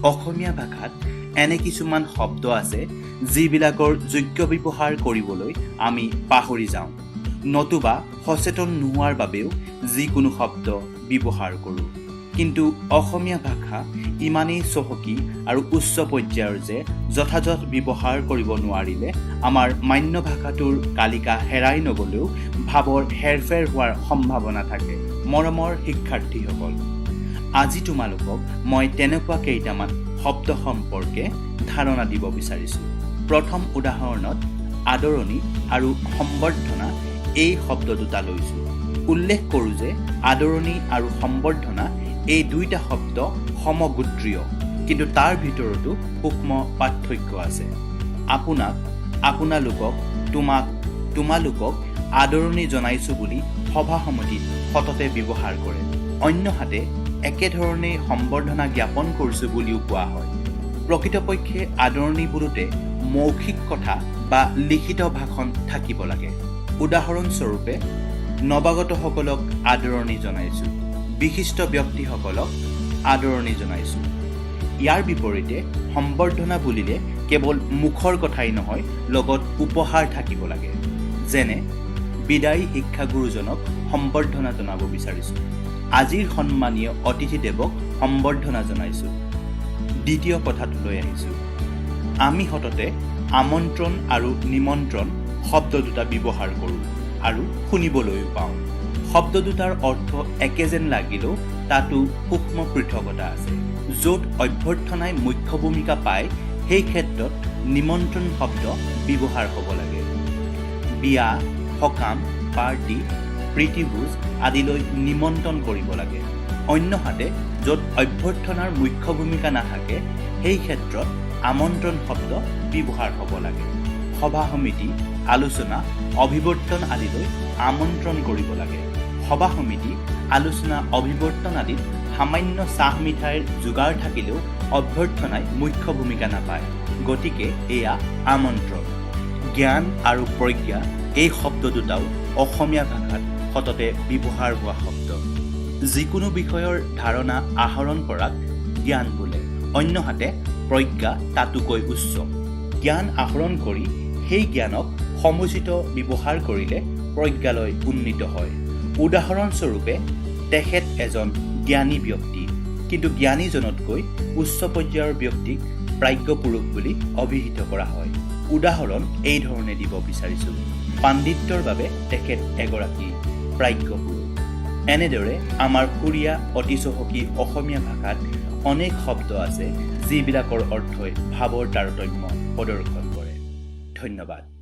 অসমীয়া ভাষাত এনে কিছুমান শব্দ আছে যিবিলাকৰ যোগ্য ব্যৱহাৰ কৰিবলৈ আমি পাহৰি যাওঁ, নতুবা সচেতন নোহোৱাৰ বাবেও যিকোনো শব্দ ব্যৱহাৰ কৰোঁ। কিন্তু অসমীয়া ভাষা ইমানেই চহকী আৰু উচ্চ পৰ্যায়ৰ যে যথাযথ ব্যৱহাৰ কৰিব নোৱাৰিলে আমাৰ মান্য ভাষাটোৰ কালিকা হেৰাই নগ'লেও ভাৱৰ হেৰফেৰ হোৱাৰ সম্ভাৱনা থাকে। মৰমৰ শিক্ষাৰ্থীসকল, আজি তোমালোকক মই তেনেকুৱা কেইটামান শব্দ সম্পৰ্কে ধাৰণা দিব বিচাৰিছোঁ। প্ৰথম উদাহৰণত আদৰণি আৰু সম্বৰ্ধনা এই শব্দ দুটা লৈছোঁ। উল্লেখ কৰোঁ যে আদৰণি আৰু সম্বৰ্ধনা এই দুইটা শব্দ সমগোত্ৰীয়, কিন্তু তাৰ ভিতৰতো সূক্ষ্ম পাৰ্থক্য আছে। আপোনাক, আপোনালোকক, তোমাক, তোমালোকক আদৰণি জনাইছোঁ বুলি সভা সমিতিত সততে ব্যৱহাৰ কৰে। অন্যহাতে একেধৰণে সম্বৰ্ধনা জ্ঞাপন কৰিছোঁ বুলিও কোৱা হয়। প্ৰকৃতপক্ষে আদৰণি বোলোতে মৌখিক কথা বা লিখিত ভাষণ থাকিব লাগে। উদাহৰণস্বৰূপে নৱাগতসকলক আদৰণি জনাইছোঁ, বিশিষ্ট ব্যক্তিসকলক আদৰণি জনাইছোঁ। ইয়াৰ বিপৰীতে সম্বৰ্ধনা বুলিলে কেৱল মুখৰ কথাই নহয়, লগত উপহাৰ থাকিব লাগে। যেনে বিদায়ী শিক্ষাগুৰুজনক সম্বৰ্ধনা জনাব বিচাৰিছোঁ, আজিৰ সন্মানীয় অতিথিদেৱক সম্বৰ্ধনা জনাইছোঁ। দ্বিতীয় কথাটোলৈ আহিছোঁ। আমি সততে আমন্ত্ৰণ আৰু নিমন্ত্ৰণ শব্দ দুটা ব্যৱহাৰ কৰোঁ আৰু শুনিবলৈও পাওঁ। শব্দ দুটাৰ অৰ্থ একে যেন লাগিলেও তাতো সূক্ষ্ম পৃথকতা আছে। য'ত অভ্যৰ্থনাই মুখ্য ভূমিকা পায় সেই ক্ষেত্ৰত নিমন্ত্ৰণ শব্দ ব্যৱহাৰ হ'ব লাগে। বিয়া, সকাম, পাৰ্টি, প্ৰীতিভোজ আদিলৈ নিমন্ত্ৰণ কৰিব লাগে। অন্যহাতে য'ত অভ্যৰ্থনাৰ মুখ্য ভূমিকা নাথাকে সেই ক্ষেত্ৰত আমন্ত্ৰণ শব্দ ব্যৱহাৰ হ'ব লাগে। সভা সমিতি, আলোচনা, অভিৱৰ্তন আদিলৈ আমন্ত্ৰণ কৰিব লাগে। সভা সমিতি, আলোচনা, অভিৱৰ্তন আদিত সামান্য চাহ মিঠাইৰ যোগাৰ থাকিলেও অভ্যৰ্থনাই মুখ্য ভূমিকা নাপায়, গতিকে এয়া আমন্ত্ৰণ। জ্ঞান আৰু প্ৰজ্ঞা এই শব্দ দুটাও অসমীয়া ভাষাত সততে ব্যৱহাৰ হোৱা শব্দ। যিকোনো বিষয়ৰ ধাৰণা আহৰণ কৰাক জ্ঞান বোলে। অন্যহাতে প্ৰজ্ঞা তাতোকৈ উচ্চ। জ্ঞান আহৰণ কৰি সেই জ্ঞানক সমুচিত ব্যৱহাৰ কৰিলে প্ৰজ্ঞালৈ উন্নীত হয়। উদাহৰণস্বৰূপে তেখেত এজন জ্ঞানী ব্যক্তি, কিন্তু জ্ঞানীজনতকৈ উচ্চ পৰ্যায়ৰ ব্যক্তিক প্ৰাজ্ঞ পুৰুষ বুলি অভিহিত কৰা হয়। উদাহৰণ এই ধৰণে দিব বিচাৰিছোঁ। পাণ্ডিত্যৰ বাবে তেখেত এগৰাকী প্ৰাজ্ঞ পুৰুষ। এনেদৰে আমাৰ সুৰীয়া অতি চহকী অসমীয়া ভাষাত অনেক শব্দ আছে যিবিলাকৰ অৰ্থই ভাৱৰ তাৰতম্য প্ৰদৰ্শন কৰে। ধন্যবাদ।